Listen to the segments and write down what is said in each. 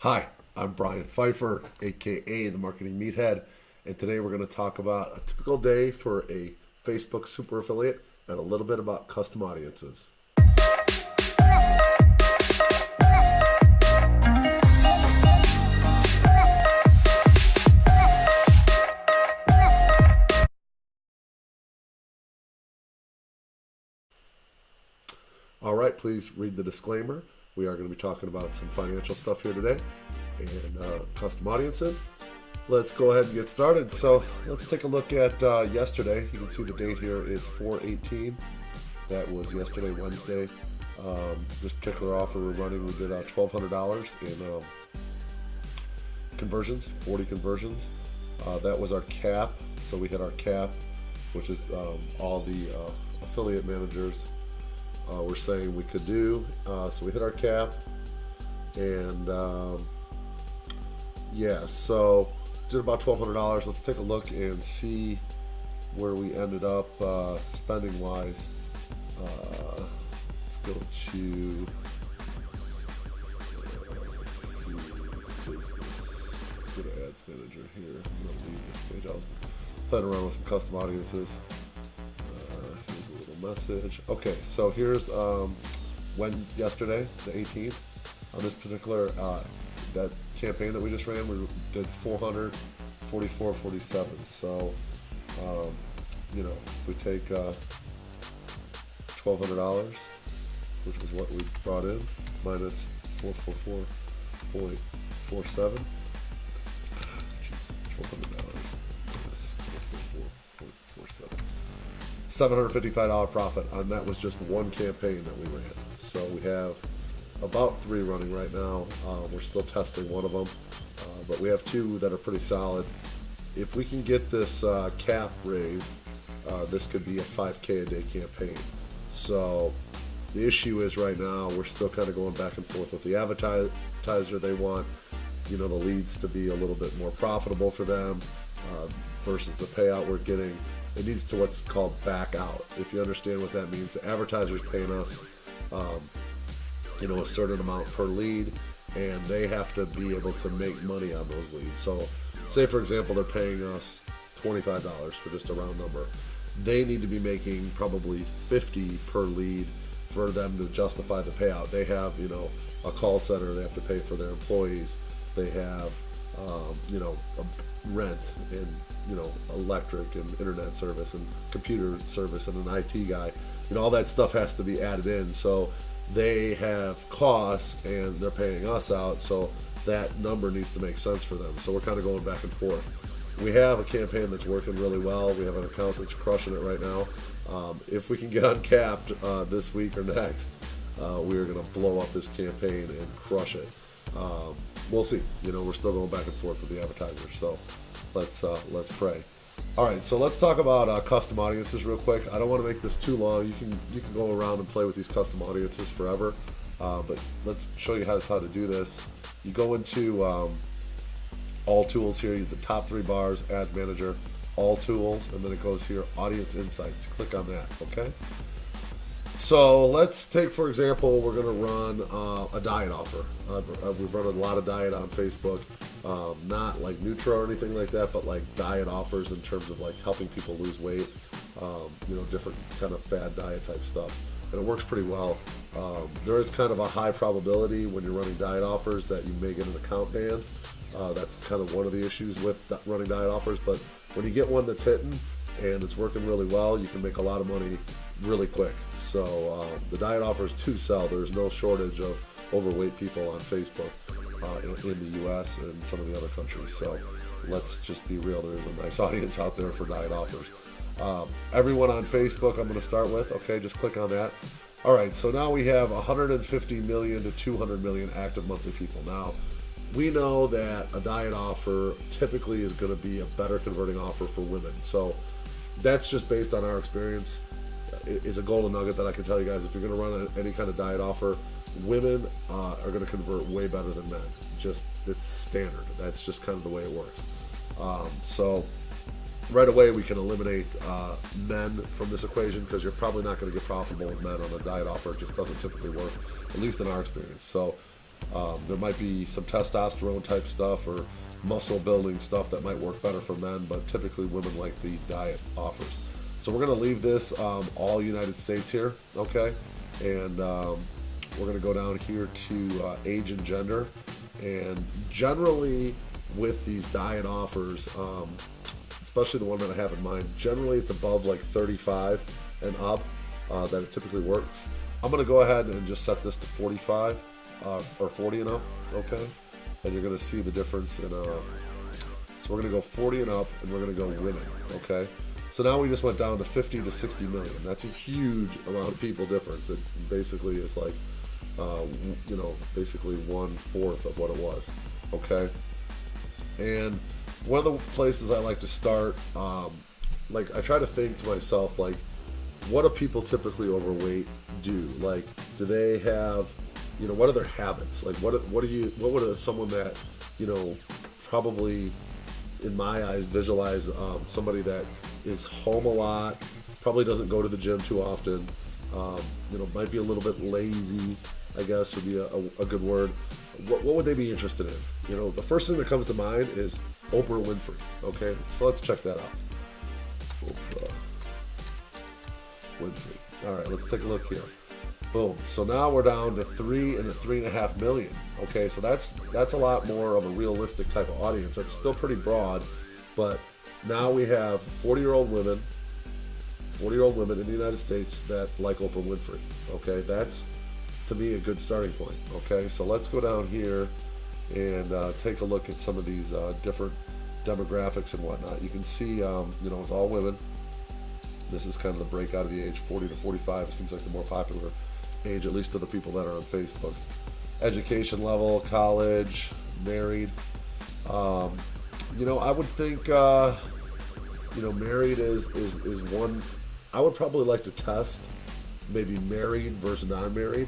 Hi, I'm Brian Pfeiffer, aka the Marketing Meathead, and today we're going to talk about a typical day for a Facebook super affiliate and a little bit about custom audiences. All right, please read the disclaimer. We are going to be talking about some financial stuff here today and custom audiences. Let's go ahead and get started. So let's take a look at yesterday. You can see the date here is 4/18. That was yesterday, Wednesday. This particular offer we're running, we did $1,200 in conversions, 40 conversions. That was our cap. So we hit our cap, which is all the affiliate managers we're saying we could do. So we hit our cap, and yeah, so did about $1,200. Let's take a look and see where we ended up spending wise. Let's go to let's see, business. Let's go to ads manager here. I'm gonna leave this page. I was playing around with some custom audiences. Message. Okay, so here's when yesterday, the 18th, on this particular that campaign that we just ran, we did 444.47. So you know, if we take $1,200, which was what we brought in, minus 444.47, $1,200 $755 profit, and that was just one campaign that we ran. So we have about 3 running right now. We're still testing one of them, but we have 2 that are pretty solid. If we can get this cap raised, this could be a 5K a day campaign. So the issue is right now we're still kind of going back and forth with the advertiser. They want, you know, the leads to be a little bit more profitable for them versus the payout we're getting. It needs to what's called back out. If you understand what that means, the advertiser's paying us, you know, a certain amount per lead, and they have to be able to make money on those leads. So, say for example, they're paying us $25 for just a round number. They need to be making probably $50 per lead for them to justify the payout. They have, you know, a call center. They have to pay for their employees. They have, you know, a rent and, you know, electric and internet service and computer service and an IT guy. You know, all that stuff has to be added in. So they have costs and they're paying us out. So that number needs to make sense for them. So we're kind of going back and forth. We have a campaign that's working really well. We have an account that's crushing it right now. If we can get uncapped this week or next, we are going to blow up this campaign and crush it. We'll see. You know, we're still going back and forth with the advertisers. So let's pray. All right, so let's talk about custom audiences real quick. I don't want to make this too long. You can go around and play with these custom audiences forever, but let's show you how to do this. You go into all tools here, the top 3 bars, ads manager, all tools, and then it goes here, audience insights. Click on that. Okay. So let's take, for example, we're going to run a diet offer. We've run a lot of diet on Facebook, not like Nutra or anything like that, but like diet offers in terms of like helping people lose weight, you know, different kind of fad diet type stuff. And it works pretty well. There is kind of a high probability when you're running diet offers that you may get an account ban. That's kind of one of the issues with running diet offers. But when you get one that's hitting and it's working really well, you can make a lot of money really quick. So the diet offers do sell. There's no shortage of overweight people on Facebook in the US and some of the other countries. So let's just be real, there's a nice audience out there for diet offers. Everyone on Facebook I'm going to start with. Okay, just click on that. All right, so now we have 150 million to 200 million active monthly people. Now we know that a diet offer typically is going to be a better converting offer for women. So that's just based on our experience. Is a golden nugget that I can tell you guys. If you're going to run any kind of diet offer, women are going to convert way better than men. Just, it's standard. That's just kind of the way it works. So right away we can eliminate men from this equation, because you're probably not going to get profitable with men on a diet offer. It just doesn't typically work, at least in our experience. So There might be some testosterone type stuff or muscle building stuff that might work better for men, but typically women like the diet offers. So we're going to leave this all United States here, okay? And we're going to go down here to age and gender. And generally with these diet offers, especially the one that I have in mind, generally it's above like 35 and up that it typically works. I'm going to go ahead and just set this to 45 or 40 and up, okay? And you're going to see the difference in, so we're going to go 40 and up, and we're going to go women, okay? So now we just went down to 50 to 60 million. That's a huge amount of people difference. It basically is like, you know, basically 1/4 of what it was, okay? And one of the places I like to start, like I try to think to myself, like, what do people typically overweight do? Like, do they have, you know, what are their habits? Like, what would someone that, you know, probably in my eyes visualize somebody that is home a lot, probably doesn't go to the gym too often, you know, might be a little bit lazy, I guess would be a good word. What would they be interested in? You know, the first thing that comes to mind is Oprah Winfrey, okay? So let's check that out. Oprah Winfrey. All right, let's take a look here. Boom. So now we're down to 3 and 3.5 million. Okay, so that's a lot more of a realistic type of audience. That's still pretty broad, but now we have 40-year-old women in the United States that like Oprah Winfrey. Okay, that's to me a good starting point. Okay, so let's go down here and take a look at some of these different demographics and whatnot. You can see, you know, it's all women. This is kind of the breakout of the age 40 to 45. It seems like the more popular age, at least to the people that are on Facebook. Education level, college, married. You know, I would think, you know, married is one. I would probably like to test maybe married versus non-married.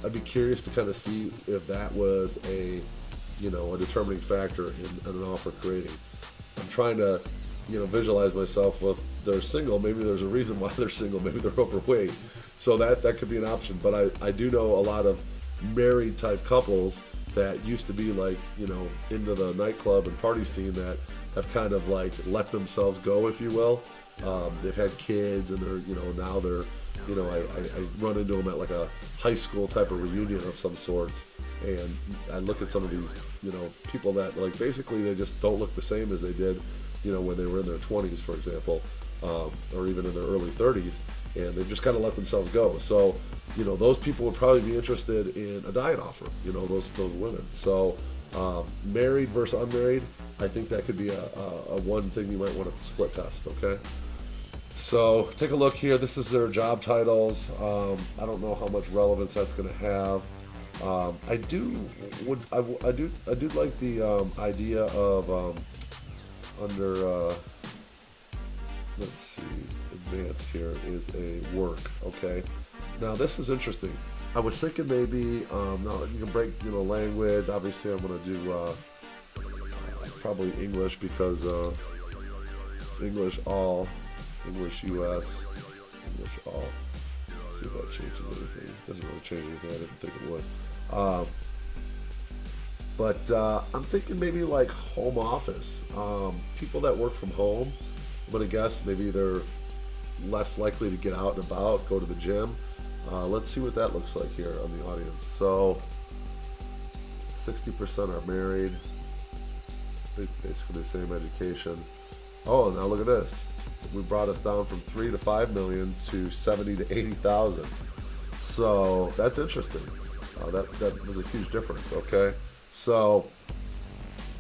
I'd be curious to kind of see if that was a, you know, a determining factor in an offer creating. I'm trying to, you know, visualize myself with they're single. Maybe there's a reason why they're single. Maybe they're overweight. So that could be an option. But I do know a lot of married type couples that used to be like, you know, into the nightclub and party scene that have kind of like let themselves go, if you will. They've had kids and they're, you know, now they're, you know, I run into them at like a high school type of reunion of some sorts. And I look at some of these, you know, people that like basically they just don't look the same as they did, you know, when they were in their 20s, for example, or even in their early 30s, and they've just kind of let themselves go. So, you know, those people would probably be interested in a diet offer, you know, those women. So, married versus unmarried, I think that could be a one thing you might want to split test, okay? So, take a look here. This is their job titles. I don't know how much relevance that's going to have. I do like the idea of under let's see, advanced here is a work. Okay, now this is interesting. I was thinking maybe now you can break, you know, language. Obviously, I'm going to do probably English because English all, English US, English all. Let's see if that changes anything. It doesn't really change anything. I didn't think it would. But I'm thinking maybe like home office. People that work from home, I'm going to guess maybe they're less likely to get out and about, go to the gym. Let's see what that looks like here on the audience. So 60% are married, basically the same education. Oh, now look at this. We brought us down from 3 to 5 million to 70 to 80,000. So that's interesting. That was a huge difference, okay? So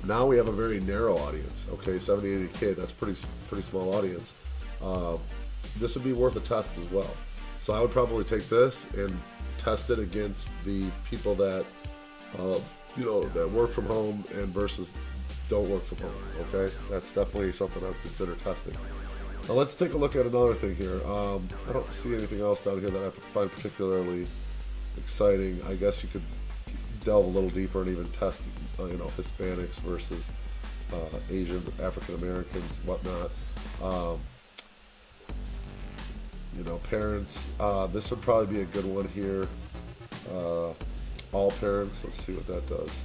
now we have a very narrow audience, okay? 70, 80K, that's pretty small audience. This would be worth a test as well. So I would probably take this and test it against the people that, you know, that work from home and versus don't work from home, okay? That's definitely something I would consider testing. Now let's take a look at another thing here. I don't see anything else down here that I find particularly exciting. I guess you could delve a little deeper and even test, you know, Hispanics versus Asian, African Americans, whatnot. You know, parents. This would probably be a good one here. all parents. Let's see what that does.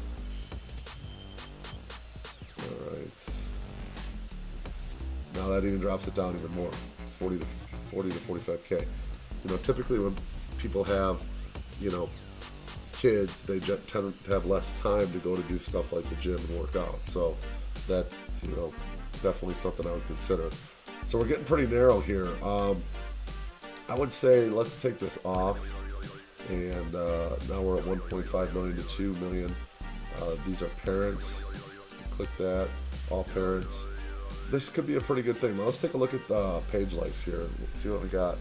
All right. Now that even drops it down even more, 40 to 45K. You know, typically when people have, you know, kids, they tend to have less time to go to do stuff like the gym and work out. So that, you know, definitely something I would consider. So we're getting pretty narrow here. I would say let's take this off, and now we're at 1.5 million to 2 million. These are parents. Click that, all parents. This could be a pretty good thing. Now let's take a look at the page likes here. Let's see what we got.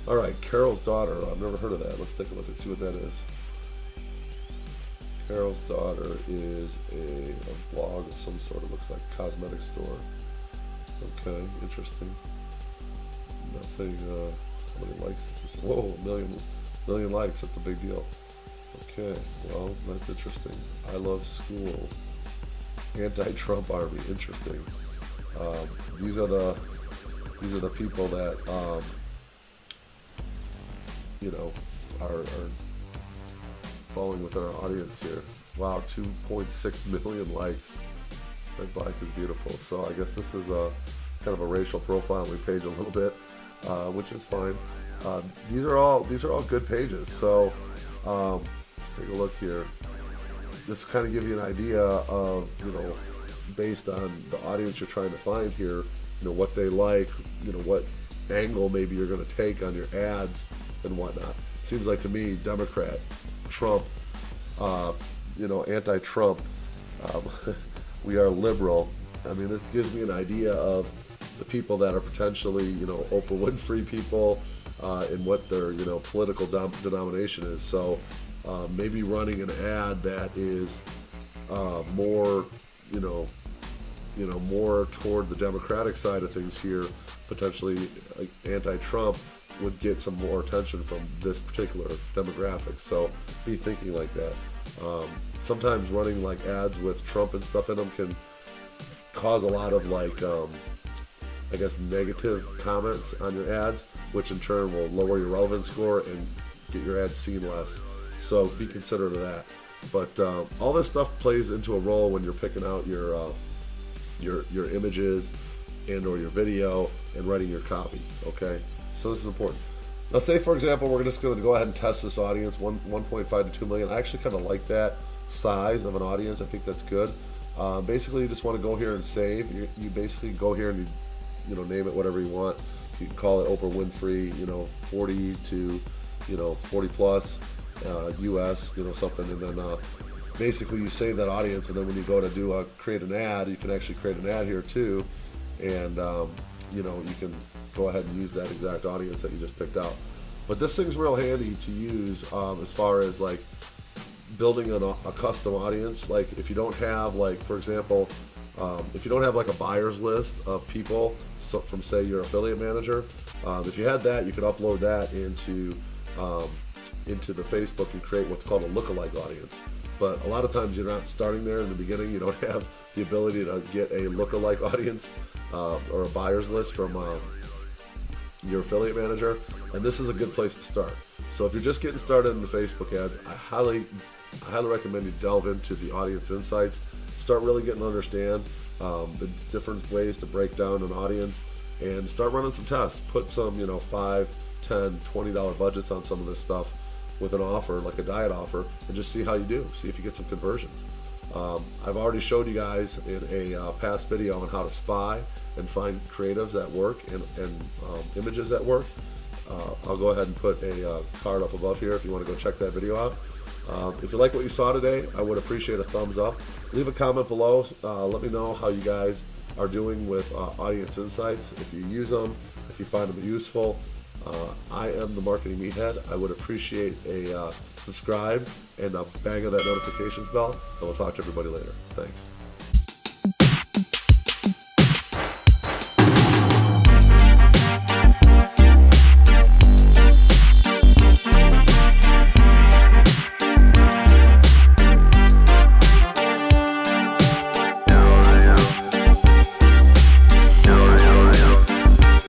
All right, Carol's daughter. I've never heard of that. Let's take a look and see what that is. Carol's daughter is a blog of some sort. It looks like a cosmetic store. Okay, interesting. Nothing. How many likes is this? Whoa, a million likes. That's a big deal. Okay, well, that's interesting. I love school. Anti-Trump army. Interesting. These are the people that you know are falling with our audience here. Wow, 2.6 million likes. Red Black is beautiful. So I guess this is a kind of a racial profiling page a little bit, which is fine. These are all good pages. So let's take a look here. Just kind of give you an idea of, you know, based on the audience you're trying to find here, you know, what they like, you know, what angle maybe you're going to take on your ads and whatnot. It seems like to me, Democrat, Trump, you know, anti-Trump, we are liberal. I mean, this gives me an idea of the people that are potentially, you know, Oprah Winfrey people, and what their, you know, political denomination is. So maybe running an ad that is more, you know, more toward the Democratic side of things here, potentially anti-Trump, would get some more attention from this particular demographic. So be thinking like that. Sometimes running like ads with Trump and stuff in them can cause a lot of like, I guess, negative comments on your ads, which in turn will lower your relevance score and get your ads seen less. So be considerate of that. But all this stuff plays into a role when you're picking out your images and or your video and writing your copy. Okay, so this is important. Now, say for example, we're just going to go ahead and test this audience, 1.5 to 2 million. I actually kind of like that size of an audience. I think that's good. Basically, you just want to go here and save. You basically go here and you know, name it whatever you want. You can call it Oprah Winfrey, you know, 40 to, you know, 40 plus, US, you know, something, and then basically you save that audience, and then when you go to create an ad, you can actually create an ad here too, and you know, you can go ahead and use that exact audience that you just picked out. But this thing's real handy to use as far as like building a custom audience. Like if you don't have, like, for example, if you don't have like a buyer's list of people from, say, your affiliate manager, if you had that, you could upload that into the Facebook and create what's called a lookalike audience. But a lot of times you're not starting there in the beginning. You don't have the ability to get a lookalike audience or a buyer's list from your affiliate manager, and this is a good place to start. So if you're just getting started in the Facebook ads, I highly recommend you delve into the audience insights. Start really getting to understand the different ways to break down an audience, and start running some tests. Put some, you know, $5, $10, $20 budgets on some of this stuff with an offer, like a diet offer, and just see how you do. See if you get some conversions. I've already showed you guys in a past video on how to spy and find creatives that work and images that work. I'll go ahead and put a card up above here if you want to go check that video out. If you like what you saw today, I would appreciate a thumbs up. Leave a comment below. Let me know how you guys are doing with audience insights, if you use them, if you find them useful. I am the Marketing Meathead. I would appreciate a subscribe and a bang of that notifications bell, and we'll talk to everybody later. Thanks.